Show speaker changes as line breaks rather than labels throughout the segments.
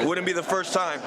Wouldn't be the first time.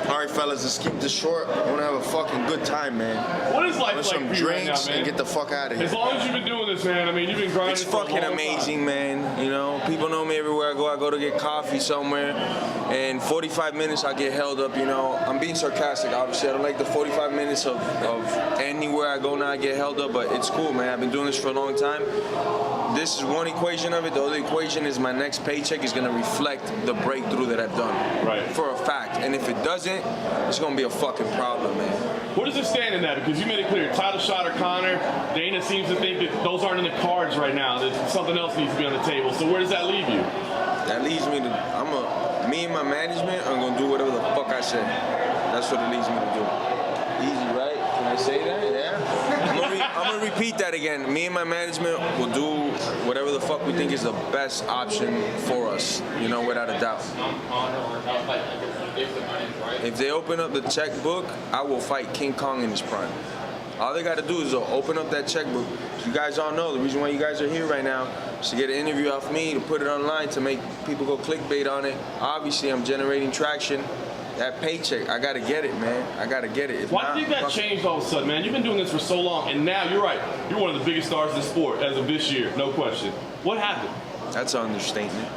All right, fellas, let's keep this short. I want to have a fucking good time, man.
What is life like
some
for you
drinks
right now, man?
and get the fuck out of here.
As long as you've been doing this, man, I mean, you've been grinding
It's
for a
fucking
long
amazing,
time.
man. You know, people know me everywhere I go. I go to get coffee somewhere, and 45 minutes I get held up, you know. I'm being sarcastic, obviously. I don't like the 45 minutes of anywhere I go now I get held up, but it's cool, man. I've been doing this for a long time. This is one equation of it. The other equation is my next paycheck is gonna reflect the breakthrough that I've done.
Right.
For a fact. And if it doesn't, it's gonna be a fucking problem, man.
Where does it stand in that? Because you made it clear, title shot or Conor, Dana seems to think that those aren't in the cards right now, that something else needs to be on the table. So where does that leave you?
That leaves me to, me and my management are gonna do whatever the fuck I say. That's what it leads me to do. Easy, right? Can I say that? Yeah? I'm gonna repeat that again. Me and my management will do whatever the fuck we think is the best option for us, you know, without a doubt. If they open up the checkbook, I will fight King Kong in his prime. All they gotta do is open up that checkbook. You guys all know the reason why you guys are here right now is to get an interview off me, to put it online, to make people go clickbait on it. Obviously, I'm generating traction. That paycheck, I gotta get it, man. I gotta get it.
Why do you think that changed all of a sudden, man? You've been doing this for so long, and now you're right. You're one of the biggest stars in the sport as of this year, no question. What happened?
That's an understatement.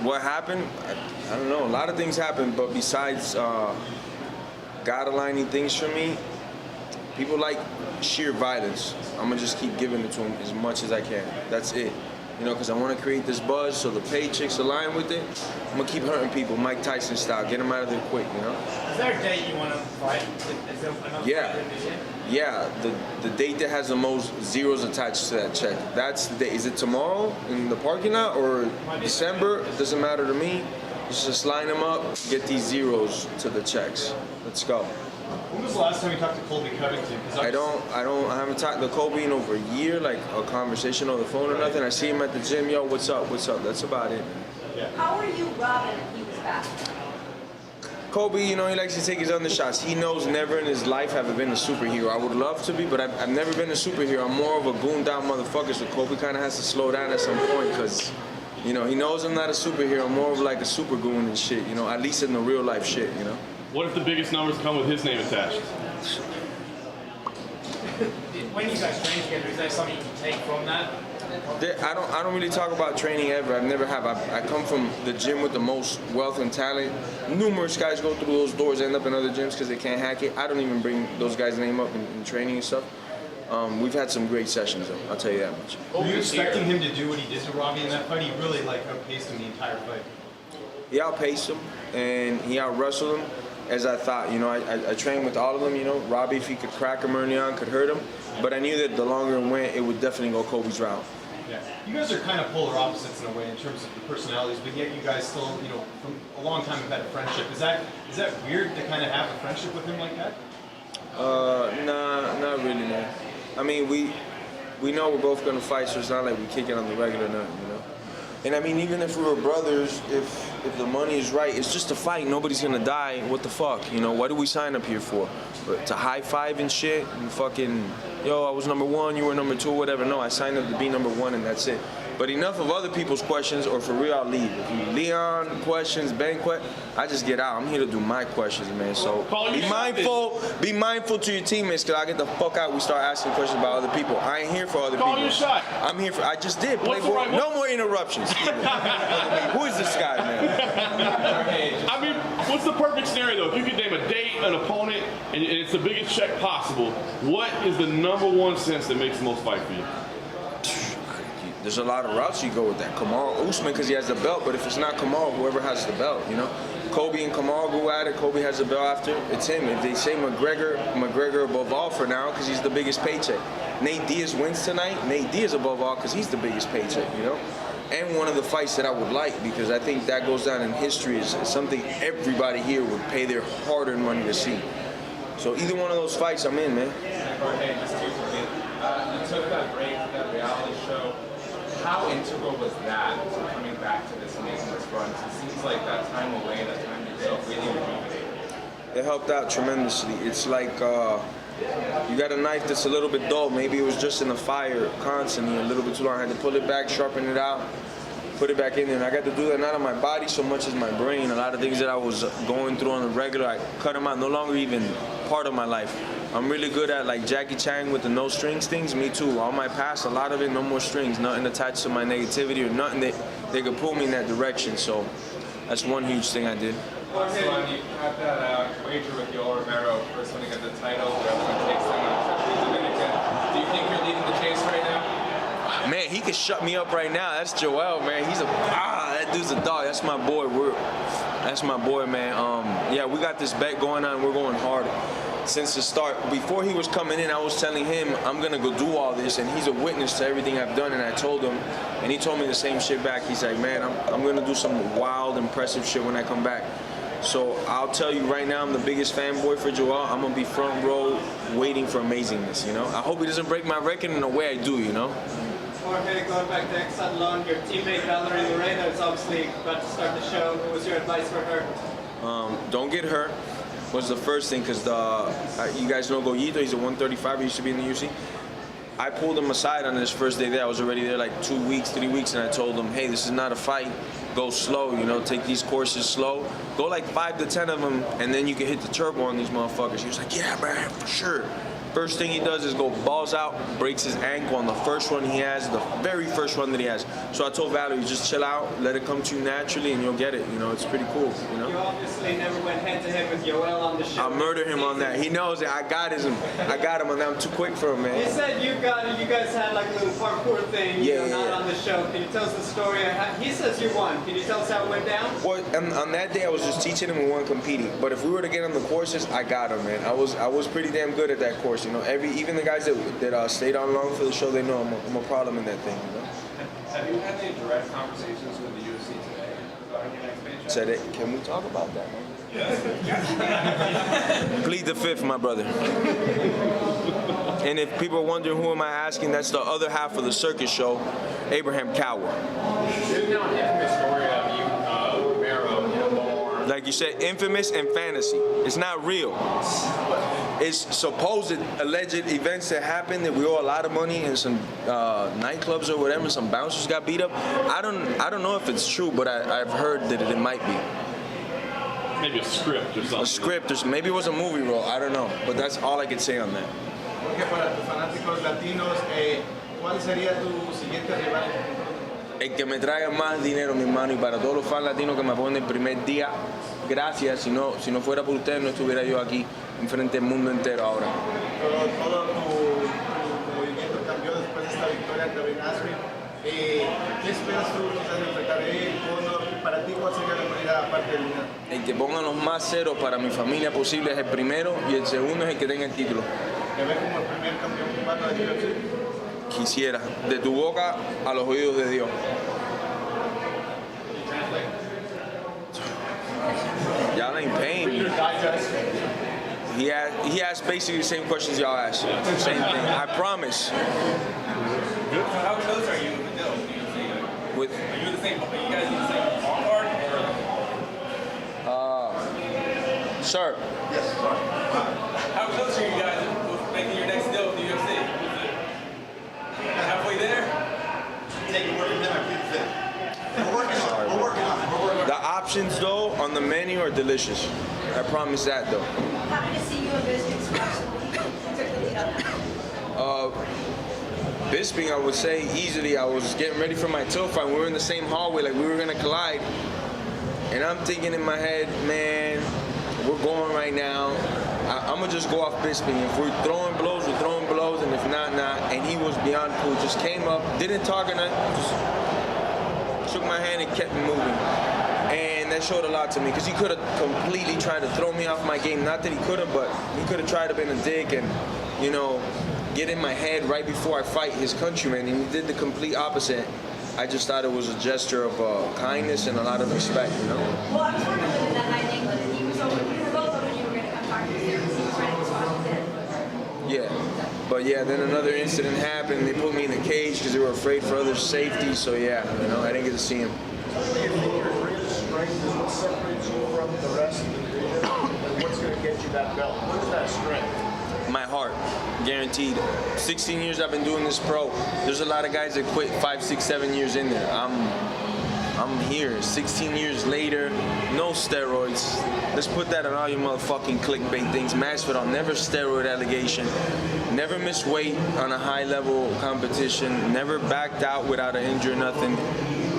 What happened? I don't know. A lot of things happened, but besides God aligning things for me, people like sheer violence. I'm gonna just keep giving it to them as much as I can. That's it. You know, because I want to create this buzz so the paychecks align with it. I'm going to keep hurting people, Mike Tyson style, get them out of there quick, you know?
Is there a date you want to fight? Is there another
Yeah. Yeah, the date that has the most zeros attached to that check. That's the date. Is it tomorrow in the parking lot or December? It doesn't matter to me. Just line them up, get these zeros to the checks. Let's go.
When was the last time you talked to Colby Covington?
I haven't talked to Colby in over a year, like a conversation on the phone or nothing. I see him at the gym, yo, what's up, what's up? That's about it.
Yeah.
How are you Robin if he was back?
Colby, you know, he likes to take his undershots. He knows never in his life have I been a superhero. I would love to be, but I've never been a superhero. I'm more of a gooned out motherfucker, so Colby kind of has to slow down at some point because, you know, he knows I'm not a superhero. I'm more of like a super goon and shit, you know, at least in the real life shit, you know?
What if the biggest numbers come with his name attached?
When you guys train together, is there something you can take from that?
I don't really talk about training ever. I've never have. I come from the gym with the most wealth and talent. Numerous guys go through those doors, end up in other gyms because they can't hack it. I don't even bring those guys' name up in training and stuff. We've had some great sessions though, I'll tell you that much.
Were you expecting him to do what he did to Robbie in that fight? He really outpaced him the entire fight.
He outpaced him and he out-wrestled him as I thought. You know, I trained with all of them, you know. Robbie, if he could crack him early on, could hurt him. But I knew that the longer it went, it would definitely go Colby's route.
Yeah. You guys are kind of polar opposites in a way in terms of your personalities, but yet you guys still, you know, from a long time have had a friendship. Is that weird to kind of have a friendship with him like that?
Nah, not really, man. I mean, we know we're both gonna fight, so it's not like we kick it on the regular, nothing, you know. And I mean, even if we were brothers, if the money is right, it's just a fight. Nobody's gonna die. What the fuck? You know, what did we sign up here for? To high five and shit and fucking, yo, I was number one, you were number two, whatever. No, I signed up to be number one and that's it. But enough of other people's questions, or for real, I'll leave. If you Leon questions, Ben questions, I just get out. I'm here to do my questions, man. So be mindful to your teammates, because I get the fuck out. We start asking questions about other people. I ain't here for other people.
Call your shot.
I'm here for. I just did. No more interruptions. Who is this guy, man?
I mean, what's the perfect scenario though? If you could name a date, an opponent, and it's the biggest check possible, what is the number one sense that makes the most fight for you?
There's a lot of routes you go with that. Kamal Usman, because he has the belt, but if it's not Kamal, whoever has the belt, you know? Colby and Kamal go at it. Colby has the belt after. It's him. If they say McGregor above all for now, because he's the biggest paycheck. Nate Diaz wins tonight. Nate Diaz above all because he's the biggest paycheck, you know? And one of the fights that I would like, because I think that goes down in history, is something everybody here would pay their hard-earned money to see. So either one of those fights, I'm in, man.
Jorge, just you took that break, that reality show. How integral was that to coming back to this amazing run? It seems like that time away, that time yourself really rejuvenated.
It helped out tremendously. It's like you got a knife that's a little bit dull. Maybe it was just in the fire constantly a little bit too long. I had to pull it back, sharpen it out, put it back in there. And I got to do that not on my body so much as my brain. A lot of things that I was going through on the regular, I cut them out. No longer even part of my life. I'm really good at like Jackie Chan with the no strings things. Me too. All my past, a lot of it, no more strings. Nothing attached to my negativity or nothing that they could pull me in that direction. So that's one huge thing I did.
Last one, you had that wager with Yoel Romero, first one to get the title, the other one takes him on a trip to the Dominican. Do you think you're leading the chase right now?
Man, he could shut me up right now. That's Joel, man. He's that dude's a dog. That's my boy. That's my boy, man. Yeah, we got this bet going on. We're going hard since the start. Before he was coming in, I was telling him I'm gonna go do all this, and he's a witness to everything I've done. And I told him, and he told me the same shit back. He's like, man, I'm gonna do some wild, impressive shit when I come back. So I'll tell you right now, I'm the biggest fanboy for Joel. I'm gonna be front row waiting for amazingness, you know? I hope he doesn't break my record in the way I do, you know?
Jorge, going back to Exatlon, your teammate Valerie Lorena is obviously about to start the show. What was your advice for her?
Don't get hurt was the first thing, because you guys know Goyito, he's a 135, he used to be in the UFC. I pulled him aside on his first day there. I was already there like 2 weeks, 3 weeks, and I told him, hey, this is not a fight. Go slow, you know, take these courses slow. Go like 5 to 10 of them, and then you can hit the turbo on these motherfuckers. He was like, yeah, man, for sure. First thing he does is go balls out, breaks his ankle on the first run he has, the very first run that he has. So I told Valerie, just chill out, let it come to you naturally, and you'll get it. You know, it's pretty cool, you know?
You obviously never went head-to-head with Yoel on the show.
I'll murder him on that. He knows that I got him on that. I'm too quick for him, man.
You said you guys had like a little parkour thing, not on the show. Can you tell us the story? He says you won. Can you tell us how it went down?
Well, on that day, I was just teaching him and one competing. But if we were to get on the courses, I got him, man. I was pretty damn good at that course. You know, even the guys that stayed on long for the show, they know I'm a problem in that thing. You know.
Have you had any direct conversations with the UFC today regarding your next paycheck?
Said it. Can we talk about that, man? Plead the fifth, my brother. And if people are wondering who am I asking, that's the other half of the circus show, Abraham Cower.
There's now an infamous story of you, Romero, more.
Like you said, infamous and fantasy. It's not real. It's supposed alleged events that happened that we owe a lot of money in some nightclubs or whatever. Some bouncers got beat up. I don't know if it's true, but I've heard that it might be.
Maybe a script or something.
A script, or maybe it was a movie role. I don't know, but that's all I could say on that.
Jorge, para tus fanáticos latinos, ¿cuál sería tu siguiente rival?
El que me traiga más dinero, mi hermano, y para todos los fans latinos que me apoyan el primer día, gracias. Si no fuera por ustedes, no estuviera yo aquí enfrente del mundo entero ahora.
Todo tu movimiento cambió después de esta victoria ante Ben Askren. ¿Qué esperas tú de enfrentar a él? Para ti, ¿cuál sería la prioridad aparte del dinero?
El que ponga los más ceros para mi familia posible es el primero, y el segundo es el que tenga el título.
¿Te ves como el primer campeón cubano de UFC?
Quisiera, de tu boca a los oídos de Dios. Y'all ain't paying me. He asked basically the same questions y'all asked. Same thing. I promise.
How close are you with Bill?
With
Are you the same? Are you guys in the same ballpark?
sir.
Yes, sorry.
How close are you guys with making your next deal with the UFC? Halfway there?
Take your word from him, I plead the fifth. We're working on it.
The options though on the menu are delicious. I promise that though.
Happy to see you in business personally. Took the lead on that.
Bisping, I would say easily. I was getting ready for my tilt fight. We were in the same hallway, like we were gonna collide. And I'm thinking in my head, man, we're going right now. I'm gonna just go off Bisping. If we're throwing blows, we're throwing blows, and if not, not. And he was beyond cool. Just came up, didn't talk or nothing, just shook my hand and kept me moving. And that showed a lot to me, because he could have completely tried to throw me off my game. Not that he could have, but he could have tried to been a dick and, you know, get in my head right before I fight his countryman, and he did the complete opposite. I just thought it was a gesture of kindness and a lot of respect, you know?
Well, I was wondering whether that night in England, we were both hoping you were going to come talk to us here, because he was ready to swap in.
Yeah. But yeah, then another incident happened. They put me in the cage because they were afraid for others' safety. So yeah, you know, I didn't get to see him.
What do you think your greatest strength is? What separates you from the rest of the division? what's going to get you that belt? What is that strength?
My heart, guaranteed. 16 years I've been doing this pro. There's a lot of guys that quit 5, 6, 7 years in there. I'm here, 16 years later, no steroids. Let's put that on all your motherfucking clickbait things. Masvidal, never steroid allegation, never missed weight on a high level competition, never backed out without an injury or nothing.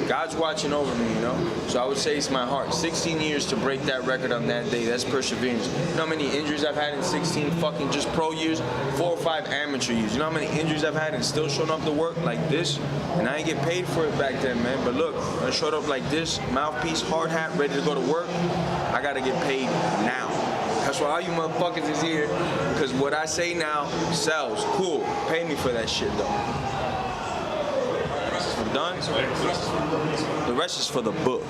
God's watching over me, you know? So I would say it's my heart. 16 years to break that record on that day, that's perseverance. You know how many injuries I've had in 16 fucking just pro years? 4 or 5 amateur years. You know how many injuries I've had and still showing up to work like this? And I ain't get paid for it back then, man. But look, I showed up like this, mouthpiece, hard hat, ready to go to work. I gotta get paid now. That's why all you motherfuckers is here, because what I say now sells. Cool. Pay me for that shit, though. I'm done. The rest is for the book.